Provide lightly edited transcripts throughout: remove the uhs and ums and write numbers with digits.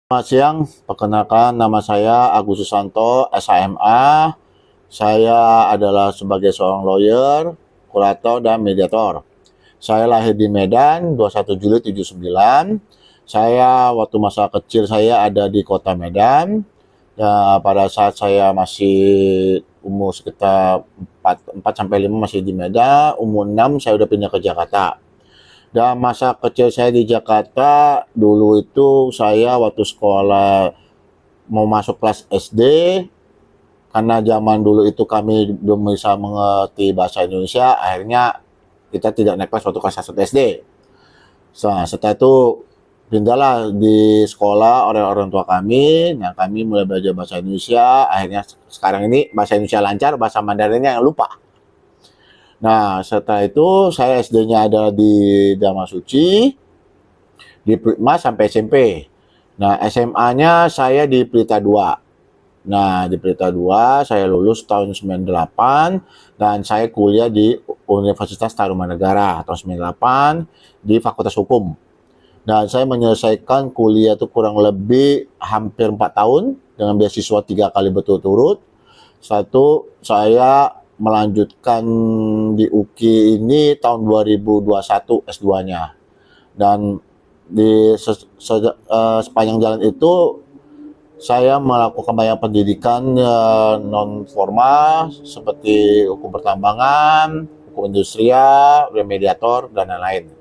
Selamat siang, perkenalkan nama saya Agus Susanto, SHMA. Saya adalah sebagai seorang lawyer, kurator, dan mediator. Saya lahir di Medan 21 Juli 79. Saya waktu masa kecil saya ada di kota Medan. Ya, pada saat saya masih umur sekitar 4 sampai 5 masih di Medan, umur 6 saya udah pindah ke Jakarta. Dan masa kecil saya di Jakarta dulu itu saya waktu sekolah mau masuk kelas SD, karena zaman dulu itu kami belum bisa mengerti bahasa Indonesia, akhirnya kita tidak naik kelas waktu kelas 1 SD. Nah, setelah itu pindahlah di sekolah oleh orang tua kami. Nah, kami mulai belajar bahasa Indonesia. Akhirnya sekarang ini bahasa Indonesia lancar, bahasa Mandarinnya yang lupa. Nah, setelah itu saya SD-nya ada di Dharmasuci, di Pritmas sampai SMP. Nah, SMA-nya saya di Pelita 2. Nah, di Pelita 2 saya lulus tahun 98 dan saya kuliah di Universitas Tarumanegara tahun 98 di Fakultas Hukum. Dan saya menyelesaikan kuliah itu kurang lebih hampir 4 tahun dengan beasiswa 3 kali berturut-turut. Satu, saya melanjutkan di UKI ini tahun 2021 S2-nya. Dan di sepanjang jalan itu saya melakukan banyak pendidikan non formal seperti hukum pertambangan, hukum industrial, remediator, dan lain-lain.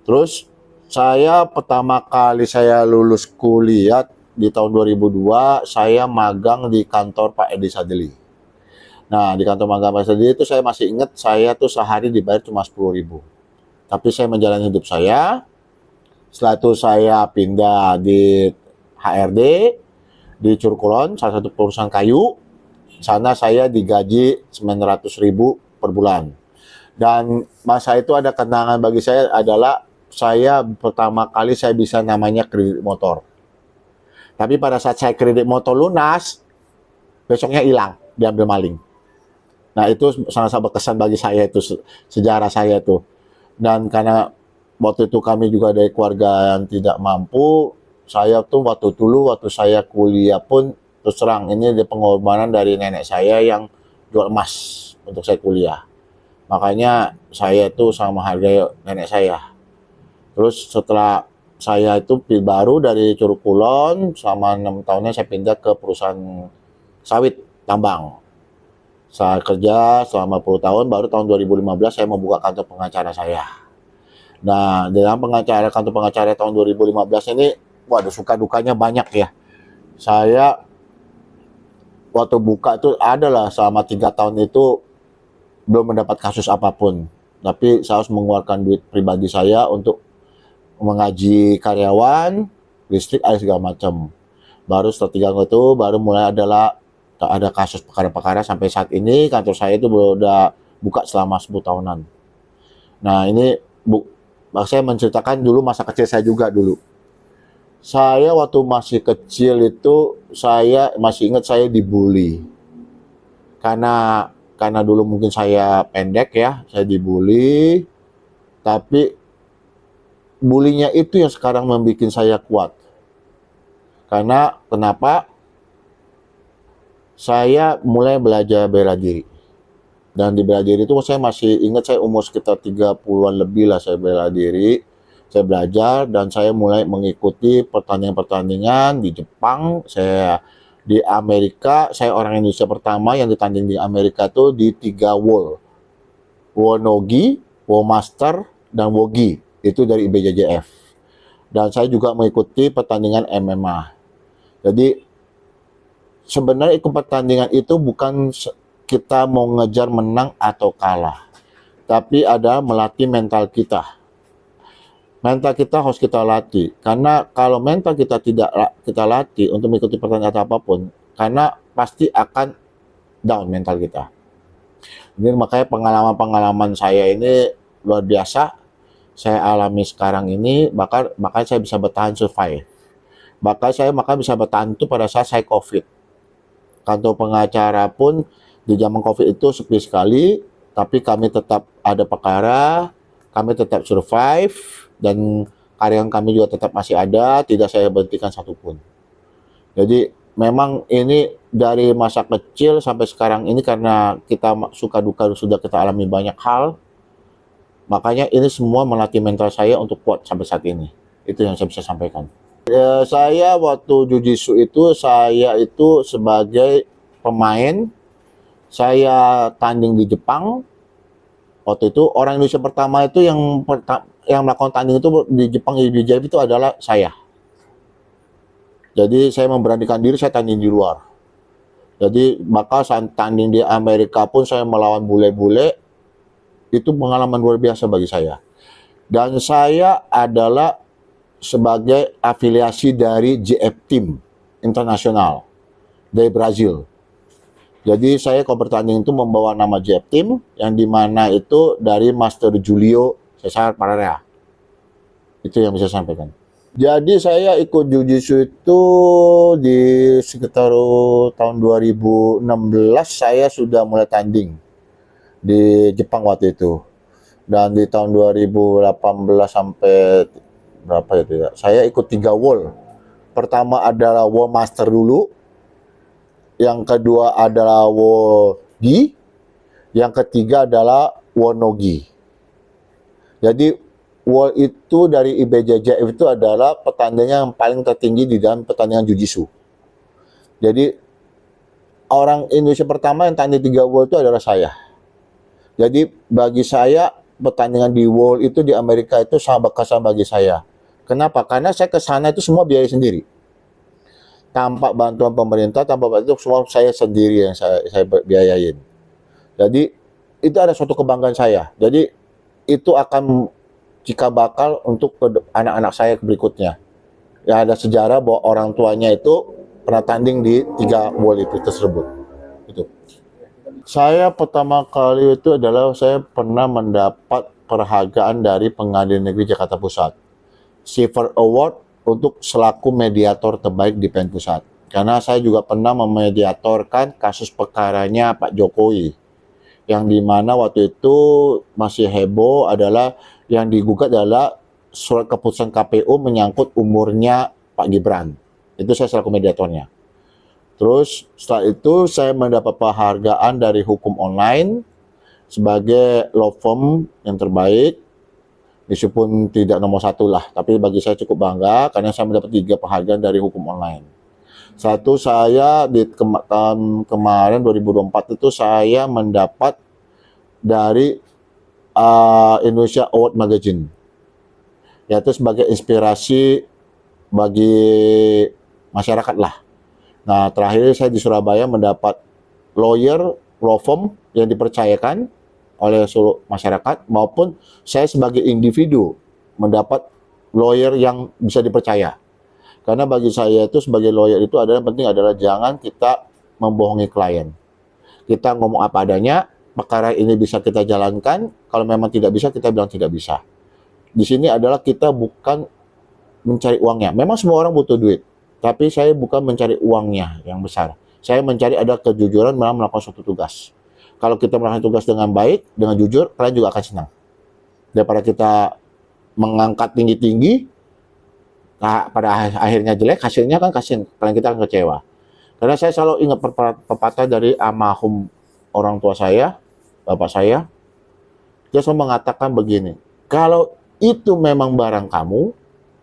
Terus saya pertama kali saya lulus kuliah di tahun 2002, saya magang di kantor Pak Edi Sadili. Nah, di kantor magang Pak Edi Sadili itu saya masih ingat, saya tuh sehari dibayar cuma 10.000. Tapi saya menjalani hidup saya. Setelah itu saya pindah di HRD di Curug Kulon, salah satu perusahaan kayu. Sana saya digaji 900.000 per bulan. Dan masa itu ada kenangan bagi saya adalah saya pertama kali saya bisa namanya kredit motor. Tapi pada saat saya kredit motor lunas, besoknya hilang, diambil maling. Nah, itu sangat-sangat berkesan bagi saya, itu sejarah saya itu. Dan karena waktu itu kami juga dari keluarga yang tidak mampu, saya tuh waktu saya kuliah pun terus terang ini ada pengorbanan dari nenek saya yang jual emas untuk saya kuliah. Makanya saya itu sangat menghargai nenek saya. Terus setelah saya itu baru dari Curug Kulon, selama 6 tahunnya saya pindah ke perusahaan sawit tambang. Saya kerja selama 10 tahun, baru tahun 2015 saya membuka kantor pengacara saya. Nah, dalam kantor pengacara tahun 2015 ini, waduh, suka dukanya banyak ya. Saya waktu buka itu adalah selama 3 tahun itu belum mendapat kasus apapun. Tapi saya harus mengeluarkan duit pribadi saya untuk mengaji karyawan, listrik, air segala macam. Baru setelah 3 tahun itu baru mulai ada kasus perkara-perkara sampai saat ini kantor saya itu udah buka selama 10 tahunan. Nah, ini saya menceritakan dulu masa kecil saya juga dulu. Saya waktu masih kecil itu saya masih ingat saya dibully. Karena dulu mungkin saya pendek ya, saya dibully. Tapi bulinya itu yang sekarang membuat saya kuat. Karena kenapa? Saya mulai belajar bela diri. Dan di bela diri itu saya masih ingat, saya umur sekitar 30-an lebih lah saya bela diri. Saya belajar dan saya mulai mengikuti pertandingan-pertandingan di Jepang. Di Amerika, saya orang Indonesia pertama yang ditanding di Amerika tuh di 3 wall. Wonogi, Womaster, dan Wogi. Itu dari IBJJF. Dan saya juga mengikuti pertandingan MMA. Jadi sebenarnya ikut pertandingan itu bukan kita mau ngejar menang atau kalah, tapi ada melatih mental kita. Mental kita harus kita latih, karena kalau mental kita tidak kita latih untuk mengikuti pertandingan atau apapun, karena pasti akan down mental kita. Jadi makanya pengalaman-pengalaman saya ini luar biasa saya alami sekarang ini, bahkan saya bisa bertahan survive. Bahkan bisa bertahan itu pada saat saya COVID. Kantor pengacara pun di zaman COVID itu sepi sekali, tapi kami tetap ada perkara, kami tetap survive, dan karyawan kami juga tetap masih ada, tidak saya berhentikan satupun. Jadi memang ini dari masa kecil sampai sekarang ini karena kita suka duka sudah kita alami banyak hal, makanya ini semua melatih mental saya untuk kuat sampai saat ini. Itu yang saya bisa sampaikan. Saya waktu Jiu-Jitsu itu, saya itu sebagai pemain, saya tanding di Jepang. Waktu itu orang Indonesia pertama itu yang melakukan tanding itu di Jepang IBJJF itu adalah saya. Jadi saya memberanikan diri, saya tanding di luar. Jadi bakal saat tanding di Amerika pun saya melawan bule-bule, itu pengalaman luar biasa bagi saya. Dan saya adalah sebagai afiliasi dari JF Team Internasional dari Brazil. Jadi saya kalau bertanding itu membawa nama JF Team yang dimana itu dari Master Julio Cesar Pereira. Itu yang bisa saya sampaikan. Jadi saya ikut Jiu-Jitsu itu di sekitar tahun 2016 saya sudah mulai tanding di Jepang waktu itu. Dan di tahun 2018 sampai berapa itu ya? Saya ikut 3 World. Pertama adalah World Master dulu. Yang kedua adalah Wogi, yang ketiga adalah Wonogi. Jadi World itu dari IBJJF itu adalah pertandingan yang paling tertinggi di dalam pertandingan Jiu-Jitsu. Jadi orang Indonesia pertama yang tanding 3 World itu adalah saya. Jadi bagi saya pertandingan di World itu di Amerika itu sangat berkesan bagi saya. Kenapa? Karena saya ke sana itu semua biaya sendiri. Tanpa bantuan pemerintah, tanpa bantuan semua saya sendiri yang saya biayain. Jadi itu ada suatu kebanggaan saya. Jadi itu akan cikal bakal untuk anak-anak saya berikutnya. Ya ada sejarah bahwa orang tuanya itu pernah tanding di 3 World itu tersebut. Itu. Saya pertama kali itu adalah saya pernah mendapat penghargaan dari Pengadilan Negeri Jakarta Pusat, Silver Award untuk selaku mediator terbaik di PN Pusat. Karena saya juga pernah memediatorkan kasus perkaranya Pak Jokowi. Yang dimana waktu itu masih heboh adalah yang digugat adalah surat keputusan KPU menyangkut umurnya Pak Gibran. Itu saya selaku mediatornya. Terus setelah itu saya mendapat penghargaan dari Hukum Online sebagai law firm yang terbaik. Meskipun tidak nomor 1 lah, tapi bagi saya cukup bangga karena saya mendapat 3 penghargaan dari Hukum Online. Satu, saya di tahun kemarin 2024 itu saya mendapat dari Indonesia Award Magazine, yaitu sebagai inspirasi bagi masyarakat lah. Nah, terakhir saya di Surabaya mendapat law firm yang dipercayakan oleh seluruh masyarakat, maupun saya sebagai individu mendapat lawyer yang bisa dipercaya. Karena bagi saya itu sebagai lawyer itu adalah penting adalah jangan kita membohongi klien. Kita ngomong apa adanya, perkara ini bisa kita jalankan, kalau memang tidak bisa kita bilang tidak bisa. Di sini adalah kita bukan mencari uangnya. Memang semua orang butuh duit, tapi saya bukan mencari uangnya yang besar. Saya mencari ada kejujuran dalam melakukan suatu tugas. Kalau kita melakukan tugas dengan baik, dengan jujur, kalian juga akan senang. Daripada kita mengangkat tinggi-tinggi, nah, pada akhirnya jelek, hasilnya kan kalian kita akan kecewa. Karena saya selalu ingat pepatah dari almarhum orang tua saya, bapak saya. Dia selalu mengatakan begini, kalau itu memang barang kamu,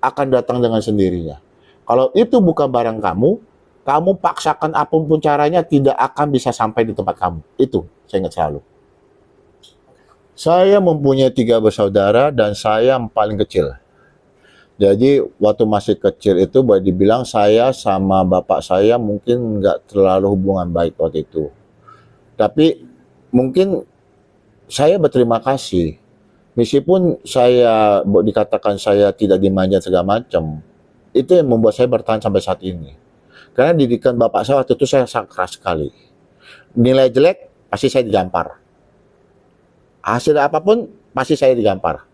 akan datang dengan sendirinya. Kalau itu bukan barang kamu paksakan apapun caranya tidak akan bisa sampai di tempat kamu. Itu saya ingat selalu. Saya mempunyai 3 bersaudara dan saya yang paling kecil. Jadi waktu masih kecil itu boleh dibilang saya sama bapak saya mungkin nggak terlalu hubungan baik waktu itu. Tapi mungkin saya berterima kasih. Meskipun saya dikatakan saya tidak dimanja segala macam, itu yang membuat saya bertahan sampai saat ini. Karena didikan bapak saya waktu itu saya sangat keras sekali. Nilai jelek, pasti saya digampar. Hasil apapun, pasti saya digampar.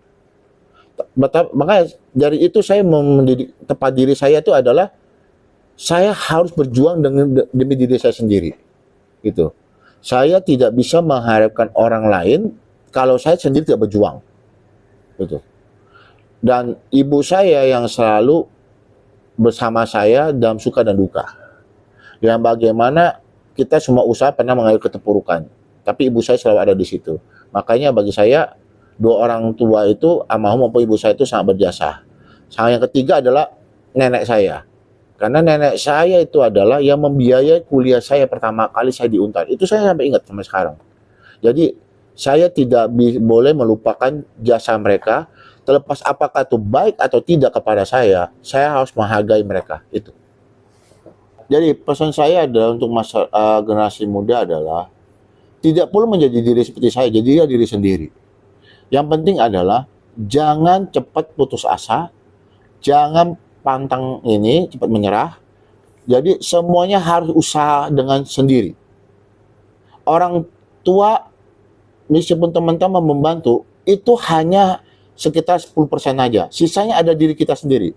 Makanya dari itu saya mendidik tempat diri saya itu adalah saya harus berjuang demi diri saya sendiri. Gitu. Saya tidak bisa mengharapkan orang lain kalau saya sendiri tidak berjuang. Gitu. Dan ibu saya yang selalu bersama saya dalam suka dan duka. Yang bagaimana kita semua usaha pernah mengalami keterpurukan, tapi ibu saya selalu ada di situ. Makanya bagi saya, dua orang tua itu, almarhum maupun ibu saya itu sangat berjasa. Sama yang ketiga adalah nenek saya. Karena nenek saya itu adalah yang membiayai kuliah saya pertama kali saya di Untar. Itu saya sampai ingat sampai sekarang. Jadi saya tidak boleh melupakan jasa mereka, terlepas apakah itu baik atau tidak kepada saya harus menghargai mereka itu. Jadi pesan saya adalah untuk generasi muda adalah tidak perlu menjadi diri seperti saya, jadilah diri sendiri. Yang penting adalah jangan cepat putus asa, jangan pantang ini cepat menyerah. Jadi semuanya harus usaha dengan sendiri. Orang tua, meskipun teman-teman membantu, itu hanya sekitar 10% aja. Sisanya ada diri kita sendiri.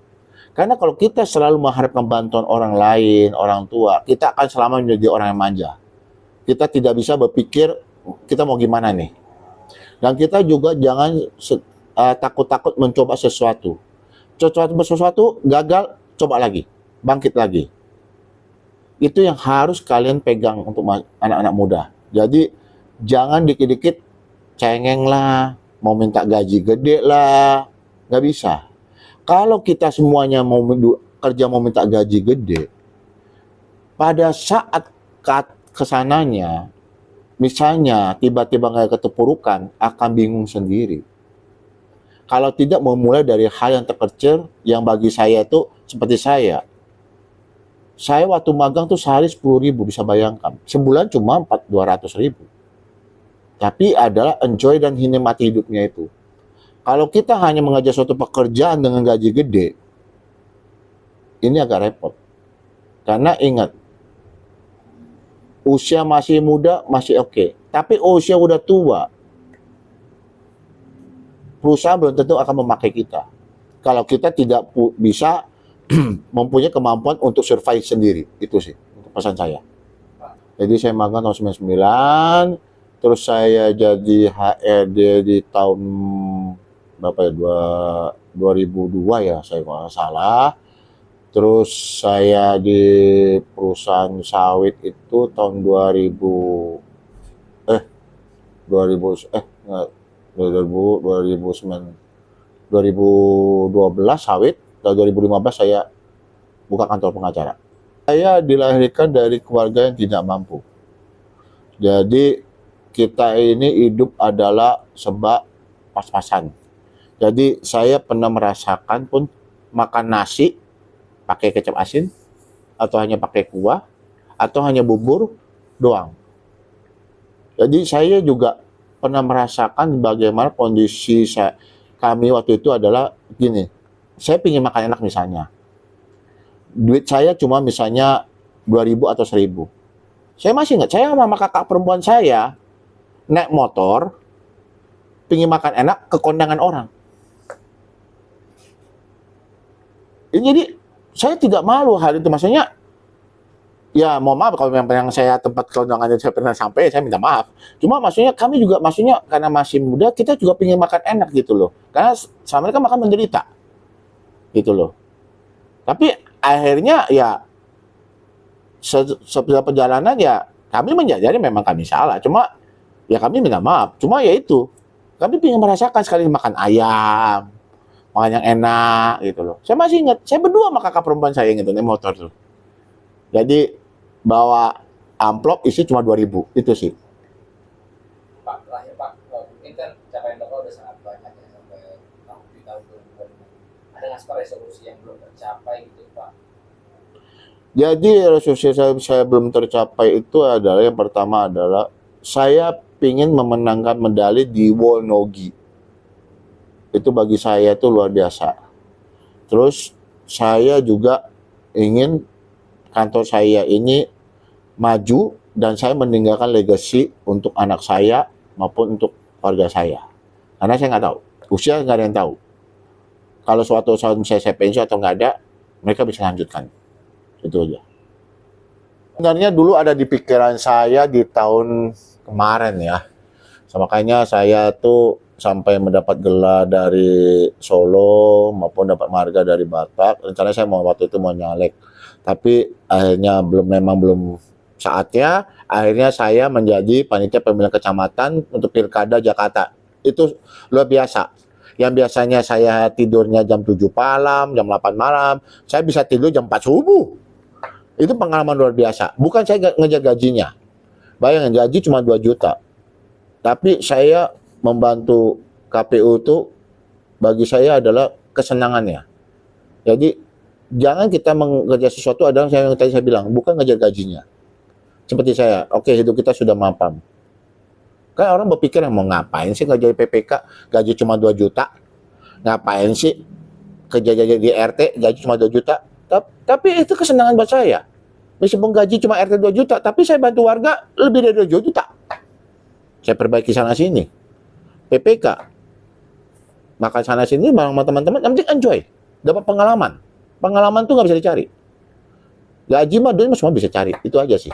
Karena kalau kita selalu mengharapkan bantuan orang lain, orang tua, kita akan selama menjadi orang yang manja. Kita tidak bisa berpikir kita mau gimana nih. Dan kita juga jangan takut-takut mencoba sesuatu. Sesuatu gagal, coba lagi, bangkit lagi. Itu yang harus kalian pegang untuk anak-anak muda. Jadi jangan dikit-dikit cengeng lah, mau minta gaji gede lah, nggak bisa. Kalau kita semuanya mau kerja mau minta gaji gede, pada saat kesananya, misalnya tiba-tiba nggak keterpurukan, akan bingung sendiri. Kalau tidak memulai dari hal yang terkecil, yang bagi saya itu seperti saya waktu magang tuh sehari 10.000, bisa bayangkan. Sebulan cuma 200.000. Tapi adalah enjoy dan nikmati hidupnya itu. Kalau kita hanya mengajar suatu pekerjaan dengan gaji gede, ini agak repot. Karena ingat, usia masih muda masih oke. Tapi usia udah tua, perusahaan belum tentu akan memakai kita. Kalau kita tidak bisa mempunyai kemampuan untuk survive sendiri. Itu sih pesan saya. Jadi saya magang tahun 99, terus saya jadi HRD di tahun berapa ya, 2002 ya, saya kalau nggak salah. Terus saya di perusahaan sawit itu tahun 2012 sawit, tahun 2015 saya buka kantor pengacara. Saya dilahirkan dari keluarga yang tidak mampu. Jadi kita ini hidup adalah sebab pas-pasan. Jadi saya pernah merasakan pun makan nasi pakai kecap asin, atau hanya pakai kuah, atau hanya bubur doang. Jadi saya juga pernah merasakan bagaimana kondisi kami waktu itu adalah gini, saya ingin makan enak misalnya. Duit saya cuma misalnya 2.000 atau 1.000. Saya masih ingat, saya sama kakak perempuan saya naik motor, ingin makan enak ke kondangan orang. Ini jadi saya tidak malu hal itu, maksudnya ya mohon maaf kalau yang saya tempat kondangannya saya pernah sampai, saya minta maaf. Cuma maksudnya kami juga karena masih muda, kita juga ingin makan enak gitu loh. Karena sama mereka makan menderita gitu loh. Tapi akhirnya ya setelah perjalanan ya kami menyadari memang kami salah. Cuma ya kami minta maaf. Cuma ya itu, kami ingin merasakan sekali makan ayam, makan yang enak gitu loh. Saya masih ingat, saya berdua sama kakak perempuan saya gitu naik motor tuh. Jadi bawa amplop isi cuma 2.000, itu sih. Pak, terakhir Pak, mungkin kan capaian Bapak udah sangat banyak ya sampai di tahun 2025. Ada nggak sih resolusi yang belum tercapai gitu Pak? Jadi resolusi saya belum tercapai itu adalah, yang pertama adalah saya ingin memenangkan medali di World Nogi. Itu bagi saya itu luar biasa. Terus saya juga ingin kantor saya ini maju dan saya meninggalkan legacy untuk anak saya maupun untuk keluarga saya. Karena saya nggak tahu, usia nggak ada yang tahu. Kalau suatu saat saya pensiun atau nggak ada, mereka bisa lanjutkan. Itu aja. Sebenarnya dulu ada di pikiran saya di tahun kemarin ya. Makanya saya tuh sampai mendapat gelar dari Solo maupun dapat marga dari Batak. Rencananya saya mau waktu itu mau nyalek, tapi akhirnya memang belum saatnya. Akhirnya saya menjadi panitia pemilihan kecamatan untuk Pilkada Jakarta. Itu luar biasa. Yang biasanya saya tidurnya jam 7 malam, jam 8 malam, saya bisa tidur jam 4 subuh. Itu pengalaman luar biasa. Bukan saya ngejar gajinya. Bayangin, gaji cuma 2 juta. Tapi saya membantu KPU itu bagi saya adalah kesenangannya. Jadi jangan kita mengerja sesuatu adalah yang tadi saya bilang, bukan ngejar gajinya. Seperti saya, oke, hidup kita sudah mapan. Kan orang berpikir mau ngapain sih nggak jadi PPK, gaji cuma 2 juta. Ngapain sih kerja di RT, gaji cuma 2 juta. Tapi itu kesenangan buat saya. Meskipun gaji cuma RT 2 juta, tapi saya bantu warga lebih dari 2 juta. Saya perbaiki sana sini. PPK. Makan sana sini bareng sama teman-teman, yang penting enjoy. Dapat pengalaman. Pengalaman tuh nggak bisa dicari. Gaji mah duit semua bisa cari. Itu aja sih.